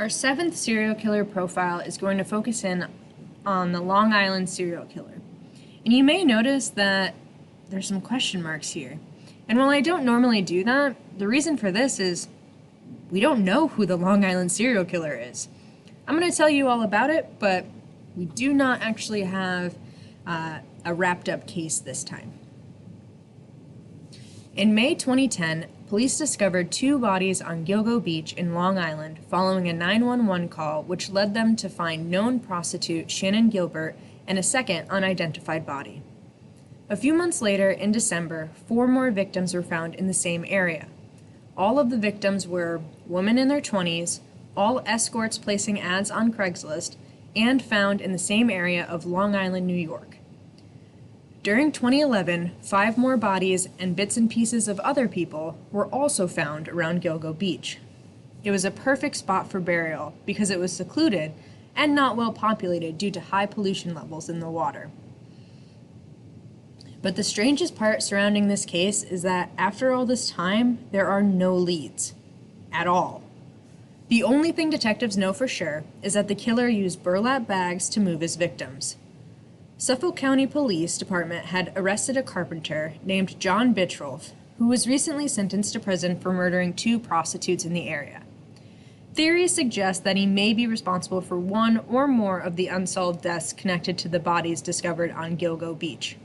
Our seventh serial killer profile is going to focus in on the Long Island serial killer. And you may notice that there's some question marks here. And while I don't normally do that, the reason for this is we don't know who the Long Island serial killer is. I'm going to tell you all about it, but we do not actually have a wrapped up case this time. In May 2010, police discovered two bodies on Gilgo Beach in Long Island following a 911 call which led them to find known prostitute Shannon Gilbert and a second unidentified body. A few months later, in December, 4 more victims were found in the same area. All of the victims were women in their 20s, all escorts placing ads on Craigslist, and found in the same area of Long Island, New York. During 2011, 5 more bodies and bits and pieces of other people were also found around Gilgo Beach. It was a perfect spot for burial because it was secluded and not well populated due to high pollution levels in the water. But the strangest part surrounding this case is that after all this time, there are no leads. At all. The only thing detectives know for sure is that the killer used burlap bags to move his victims. Suffolk County Police Department had arrested a carpenter named John Bittrolff, who was recently sentenced to prison for murdering 2 prostitutes in the area. Theories suggest that he may be responsible for one or more of the unsolved deaths connected to the bodies discovered on Gilgo Beach.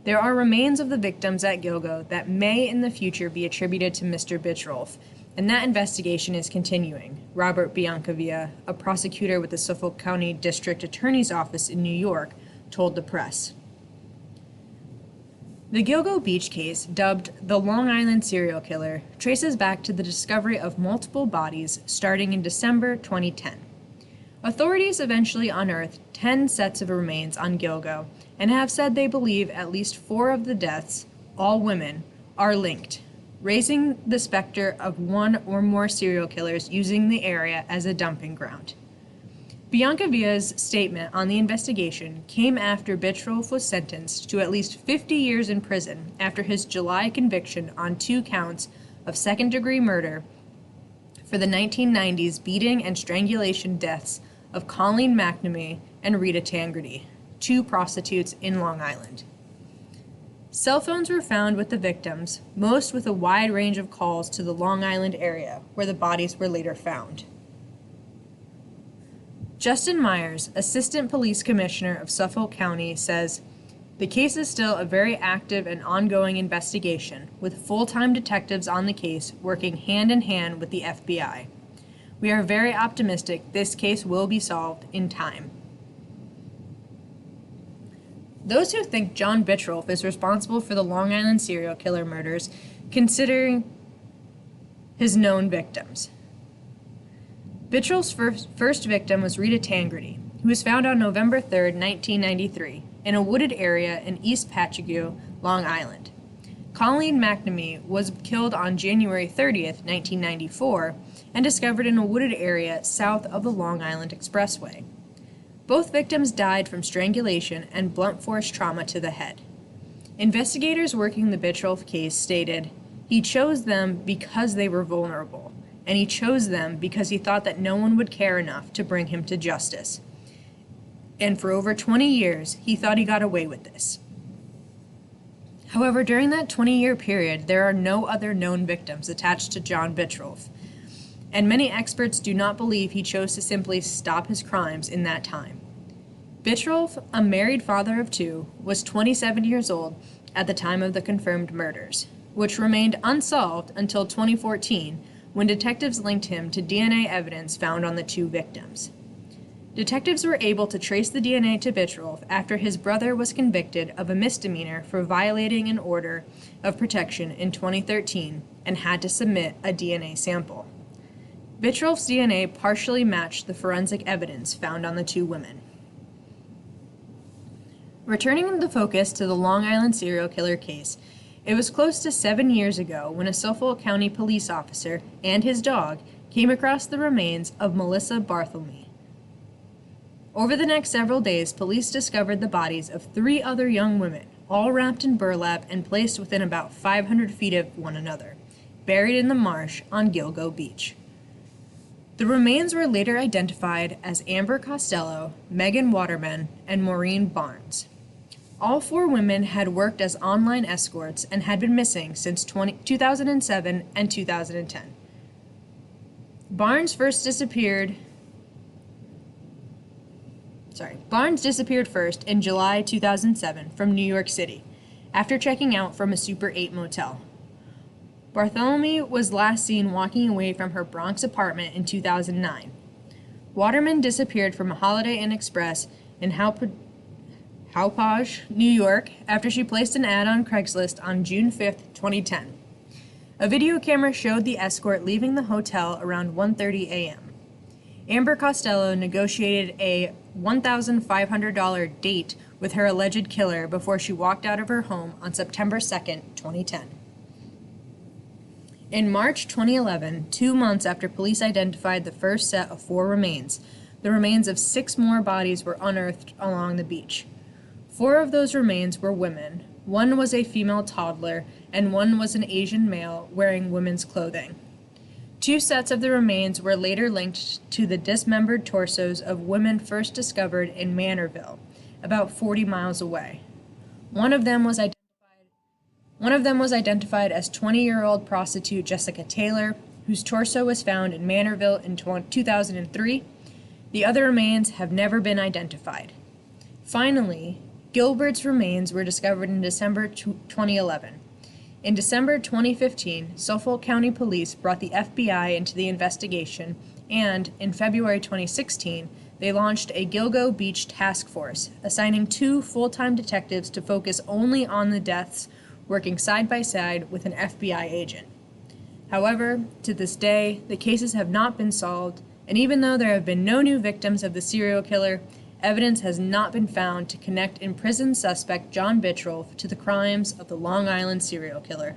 There are remains of the victims at Gilgo that may in the future be attributed to Mr. Bittrolff, and that investigation is continuing, Robert Biancavilla, a prosecutor with the Suffolk County District Attorney's Office in New York, told the press. The Gilgo Beach case, dubbed the Long Island serial killer, traces back to the discovery of multiple bodies starting in December 2010. Authorities eventually unearthed 10 sets of remains on Gilgo and have said they believe at least 4 of the deaths, all women, are linked, raising the specter of one or more serial killers using the area as a dumping ground. Biancavilla's statement on the investigation came after Bittrolff was sentenced to at least 50 years in prison after his July conviction on 2 counts of second-degree murder for the 1990s beating and strangulation deaths of Colleen McNamee and Rita Tangradi, 2 prostitutes in Long Island. Cell phones were found with the victims, most with a wide range of calls to the Long Island area where the bodies were later found. Justin Myers, Assistant Police Commissioner of Suffolk County, says, "The case is still a very active and ongoing investigation, with full-time detectives on the case working hand in hand with the FBI. We are very optimistic this case will be solved in time." Those who think John Bittrolff is responsible for the Long Island serial killer murders, considering his known victims. Bittrolff's first victim was Rita Tangradi, who was found on November 3, 1993, in a wooded area in East Patchogue, Long Island. Colleen McNamee was killed on January 30, 1994, and discovered in a wooded area south of the Long Island Expressway. Both victims died from strangulation and blunt force trauma to the head. Investigators working the Bittrolff case stated, "He chose them because they were vulnerable, and he chose them because he thought that no one would care enough to bring him to justice. And for over 20 years, he thought he got away with this." However, during that 20-year period, there are no other known victims attached to John Bittrolff, and many experts do not believe he chose to simply stop his crimes in that time. Bittrolff, a married father of 2, was 27 years old at the time of the confirmed murders, which remained unsolved until 2014, when detectives linked him to DNA evidence found on the 2 victims. Detectives were able to trace the DNA to Bittrolff after his brother was convicted of a misdemeanor for violating an order of protection in 2013 and had to submit a DNA sample. Bittrolff's DNA partially matched the forensic evidence found on the 2 women. Returning the focus to the Long Island serial killer case, it was close to 7 years ago when a Suffolk County police officer and his dog came across the remains of Melissa Barthelme. Over the next several days, police discovered the bodies of 3 other young women, all wrapped in burlap and placed within about 500 feet of one another, buried in the marsh on Gilgo Beach. The remains were later identified as Amber Costello, Megan Waterman, and Maureen Barnes. All 4 women had worked as online escorts and had been missing since 2007 and 2010. Barnes disappeared first in July 2007 from New York City after checking out from a Super 8 motel. Bartholomew was last seen walking away from her Bronx apartment in 2009. Waterman disappeared from a Holiday Inn Express in Hauppauge, New York, after she placed an ad on Craigslist on June 5, 2010. A video camera showed the escort leaving the hotel around 1:30 a.m. Amber Costello negotiated a $1,500 date with her alleged killer before she walked out of her home on September 2, 2010. In March 2011, 2 months after police identified the first set of 4 remains, the remains of 6 more bodies were unearthed along the beach. 4 of those remains were women. 1 was a female toddler, and 1 was an Asian male wearing women's clothing. 2 sets of the remains were later linked to the dismembered torsos of women first discovered in Manorville, about 40 miles away. One of them was identified as 20-year-old prostitute Jessica Taylor, whose torso was found in Manorville in 2003. The other remains have never been identified. Finally, Gilbert's remains were discovered in December 2011. In December 2015, Suffolk County Police brought the FBI into the investigation, and in February 2016, they launched a Gilgo Beach task force, assigning 2 full-time detectives to focus only on the deaths, working side by side with an FBI agent. However, to this day, the cases have not been solved, and even though there have been no new victims of the serial killer, evidence has not been found to connect imprisoned suspect John Bittrolff to the crimes of the Long Island serial killer.